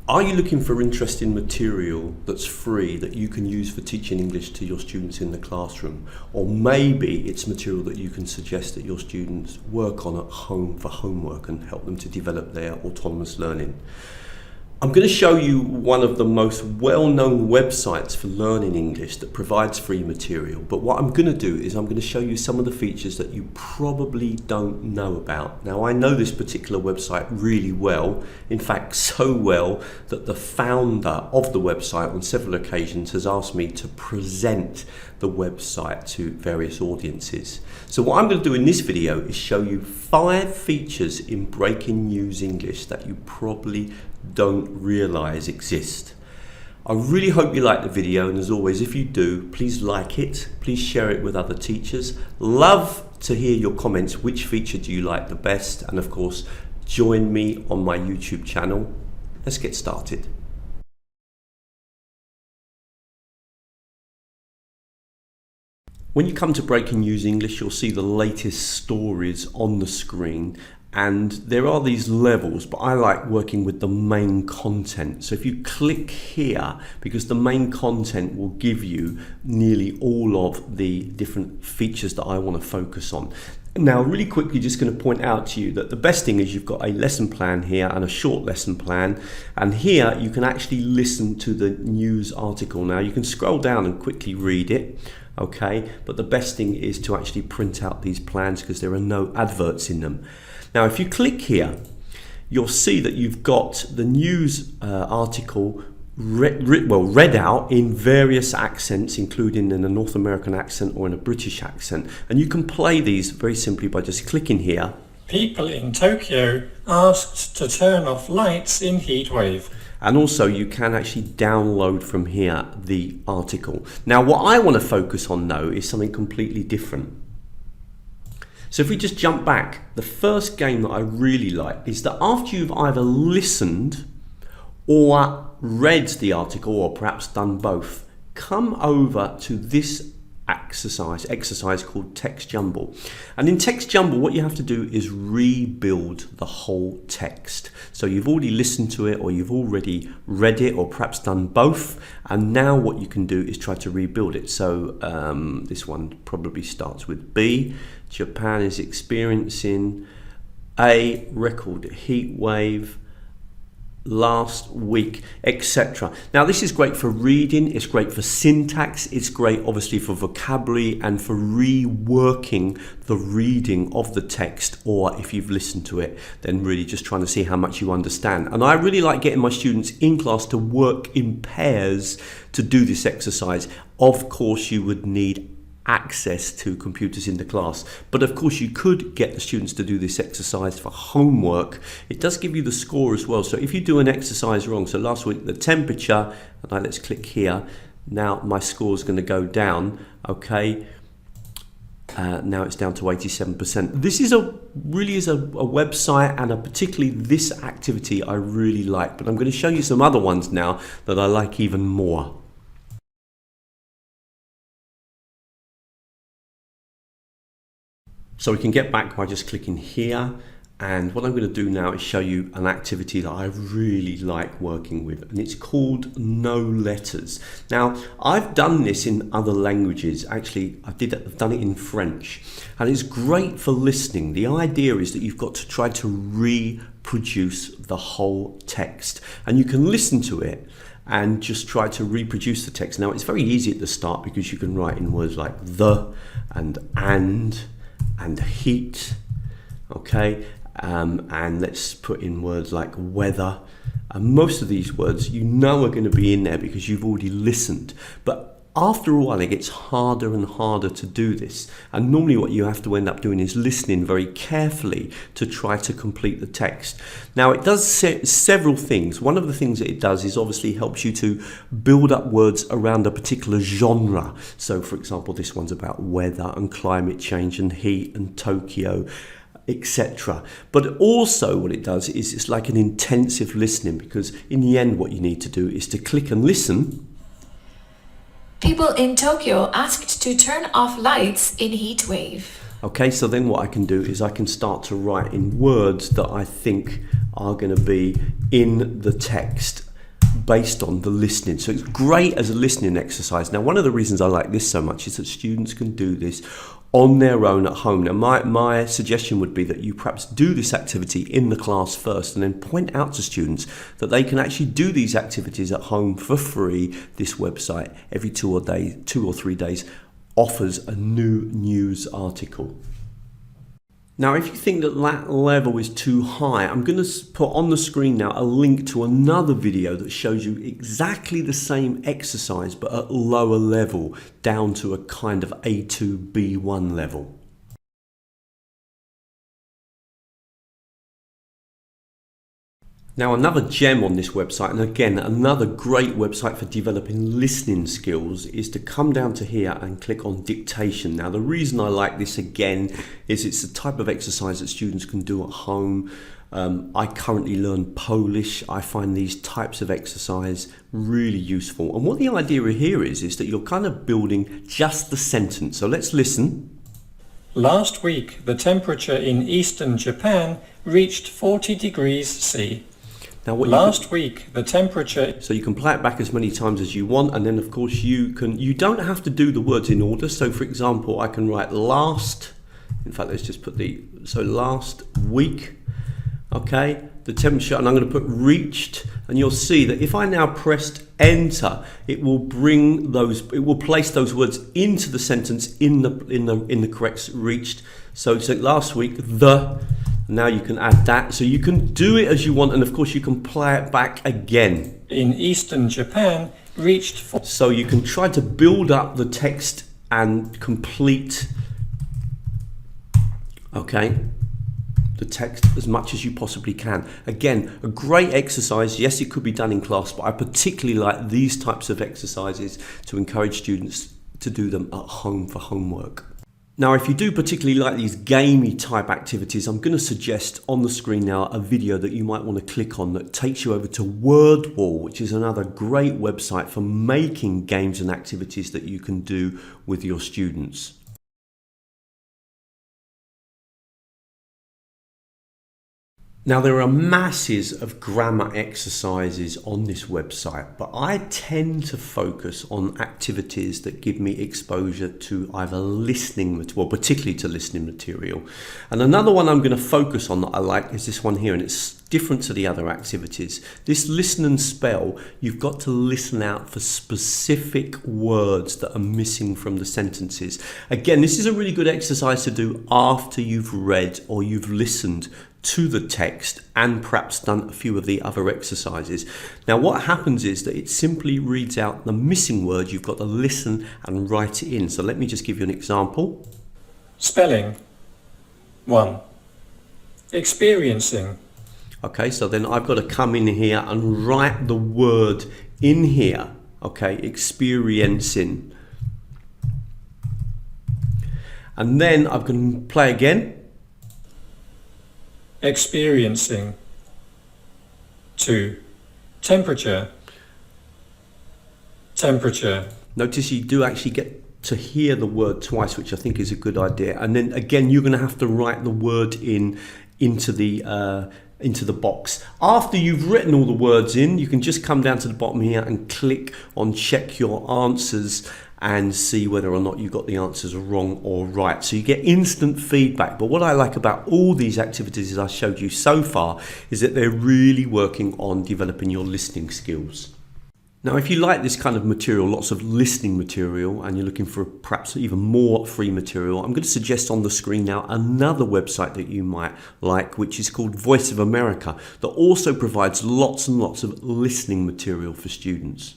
Are you looking for interesting material that's free that you can use for teaching English to your students in the classroom? Or maybe it's material that you can suggest that your students work on at home for homework and help them to develop their autonomous learning. I'm going to show you one of the most well-known websites for learning English that provides free material. But what I'm going to do is I'm going to show you some of the features that you probably don't know about. Now, I know this particular website really well. In fact, so well that the founder of the website on several occasions has asked me to present the website to various audiences. So what I'm going to do in this video is show you 5 features in Breaking News English that you probably don't realize exist. I really hope you like the video, and as always, if you do, please like it, please share it with other teachers. Love to hear your comments. Which feature do you like the best? And of course, join me on my YouTube channel. Let's get started. When you come to Breaking News English, you'll see the latest stories on the screen, and there are these levels, but I like working with the main content. So if you click here, because the main content will give you nearly all of the different features that I want to focus on. Now, really quickly, just going to point out to you that the best thing is you've got a lesson plan here and a short lesson plan, and here you can actually listen to the news article. Now, you can scroll down and quickly read it, okay, but the best thing is to actually print out these plans because there are no adverts in them. Now, if you click here, you'll see that you've got the news article read out in various accents, including in a North American accent or in a British accent. And you can play these very simply by just clicking here. People in Tokyo asked to turn off lights in heat wave. And also you can actually download from here the article. Now, what I want to focus on though is something completely different. So if we just jump back, the first game that I really like is that after you've either listened or read the article, or perhaps done both, come over to this exercise called Text Jumble. And in Text Jumble, what you have to do is rebuild the whole text. So you've already listened to it, or you've already read it, or perhaps done both, and now what you can do is try to rebuild it. So this one probably starts with B. Japan is experiencing a record heat wave last week, etc. Now, this is great for reading, it's great for syntax, it's great obviously for vocabulary and for reworking the reading of the text, or if you've listened to it, then really just trying to see how much you understand. And I really like getting my students in class to work in pairs to do this exercise. Of course, you would need access to computers in the class, but of course you could get the students to do this exercise for homework. It does give you the score as well. So if you do an exercise wrong, so last week the temperature, and let's click here, now my score is going to go down, okay. Now it's down to 87%. This is really is a website, and particularly this activity I really like, but I'm going to show you some other ones now that I like even more. So we can get back by just clicking here, and what I'm going to do now is show you an activity that I really like working with, and it's called No Letters. Now, I've done this in other languages. Actually, I've done it in French, and it's great for listening. The idea is that you've got to try to reproduce the whole text, and you can listen to it and just try to reproduce the text. Now, it's very easy at the start because you can write in words like the and heat, okay, and let's put in words like weather, and most of these words you know are going to be in there because you've already listened. But after a while it gets harder and harder to do this, and normally what you have to end up doing is listening very carefully to try to complete the text. Now, it does several things. One of the things that it does is obviously helps you to build up words around a particular genre. So for example, this one's about weather and climate change and heat and Tokyo, etc. But also what it does is it's like an intensive listening, because in the end what you need to do is to click and listen. People in Tokyo asked to turn off lights in heat wave. Okay, so then what I can do is I can start to write in words that I think are going to be in the text. based on the listening. So it's great as a listening exercise. Now, one of the reasons I like this so much is that students can do this on their own at home. Now, my suggestion would be that you perhaps do this activity in the class first and then point out to students that they can actually do these activities at home for free. This website, every 2 or 3 days, offers a new news article. Now, if you think that that level is too high, I'm going to put on the screen now a link to another video that shows you exactly the same exercise but at lower level, down to a kind of A2, B1 level. Now, another gem on this website, and again, another great website for developing listening skills, is to come down to here and click on Dictation. Now, the reason I like this again is it's the type of exercise that students can do at home. I currently learn Polish. I find these types of exercise really useful. And what the idea here is that you're kind of building just the sentence. So let's listen. Last week, the temperature in eastern Japan reached 40 degrees C. Now, Last week, the temperature... So you can play it back as many times as you want, and then of course you don't have to do the words in order. So for example, I can write last, in fact, let's just put last week, okay, the temperature, and I'm going to put reached, and you'll see that if I now pressed enter, it will place those words into the sentence in the correct reached. So last week, now you can add that, so you can do it as you want, and of course you can play it back again. In eastern Japan reached... So you can try to build up the text and complete, okay, the text as much as you possibly can. Again, a great exercise. Yes, it could be done in class, but I particularly like these types of exercises to encourage students to do them at home for homework. Now, if you do particularly like these gamey type activities, I'm going to suggest on the screen now a video that you might want to click on that takes you over to WordWall, which is another great website for making games and activities that you can do with your students. Now, there are masses of grammar exercises on this website, but I tend to focus on activities that give me exposure to either listening material, particularly to listening material. And another one I'm going to focus on that I like is this one here, and it's different to the other activities. This listen and spell, you've got to listen out for specific words that are missing from the sentences. Again, this is a really good exercise to do after you've read or you've listened to the text and perhaps done a few of the other exercises. Now, what happens is that it simply reads out the missing word. You've got to listen and write it in. So let me just give you an example. Spelling 1. Experiencing. Okay, so then I've got to come in here and write the word in here. Okay, experiencing. And then I'm going to play again. Experiencing. 2. Temperature. Temperature. Notice you do actually get to hear the word twice, which I think is a good idea. And then again, you're going to have to write the word into the box. After you've written all the words in, you can just come down to the bottom here and click on check your answers and see whether or not you got the answers wrong or right. So you get instant feedback. But what I like about all these activities as I showed you so far is that they're really working on developing your listening skills. Now, if you like this kind of material, lots of listening material, and you're looking for perhaps even more free material, I'm going to suggest on the screen now another website that you might like, which is called Voice of America, that also provides lots and lots of listening material for students.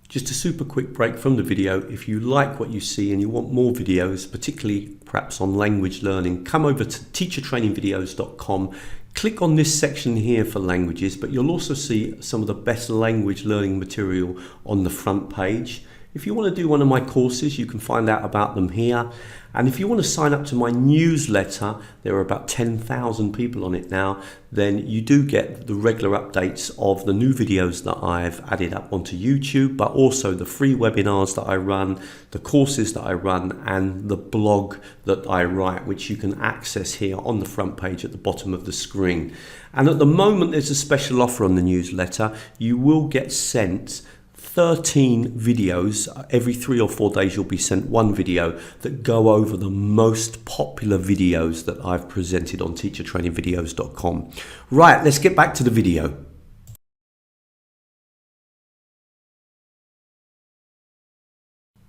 Just a super quick break from the video. If you like what you see and you want more videos, particularly perhaps on language learning, come over to teachertrainingvideos.com. Click on this section here for languages, but you'll also see some of the best language learning material on the front page. If you want to do one of my courses, you can find out about them here. And if you want to sign up to my newsletter, there are about 10,000 people on it now, then you do get the regular updates of the new videos that I've added up onto YouTube, but also the free webinars that I run, the courses that I run, and the blog that I write, which you can access here on the front page at the bottom of the screen. And at the moment, there's a special offer on the newsletter. You will get sent 13 videos. Every 3 or 4 days you'll be sent one video that go over the most popular videos that I've presented on teachertrainingvideos.com. Right, let's get back to the video.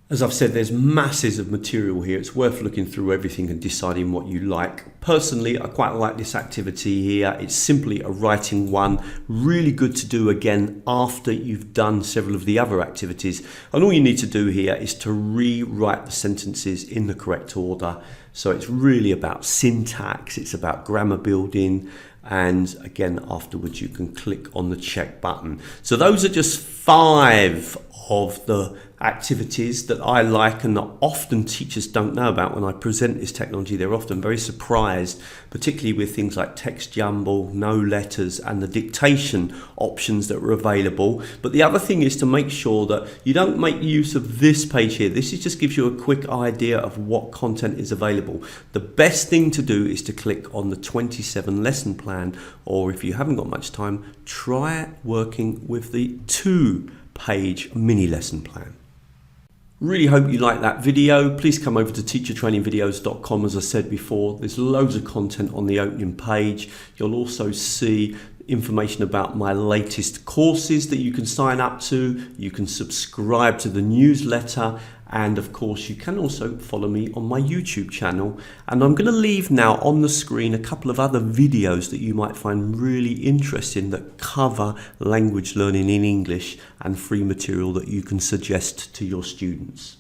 As I've said, there's masses of material here. It's worth looking through everything and deciding what you like. Personally, I quite like this activity here. It's simply a writing one, really good to do again after you've done several of the other activities. And all you need to do here is to rewrite the sentences in the correct order. So it's really about syntax, it's about grammar building, and again, afterwards you can click on the check button. So those are just 5 of the activities that I like and that often teachers don't know about. When I present this technology, they're often very surprised, particularly with things like text jumble, no letters, and the dictation options that are available. But the other thing is to make sure that you don't make use of this page here. This just gives you a quick idea of what content is available. The best thing to do is to click on the 27 lesson plan, or if you haven't got much time, try working with the 2-page mini lesson plan. Really hope you like that video. Please come over to teachertrainingvideos.com. As I said before, there's loads of content on the opening page. You'll also see information about my latest courses that you can sign up to. You can subscribe to the newsletter, and of course you can also follow me on my YouTube channel. And I'm going to leave now on the screen a couple of other videos that you might find really interesting that cover language learning in English, and free material that you can suggest to your students.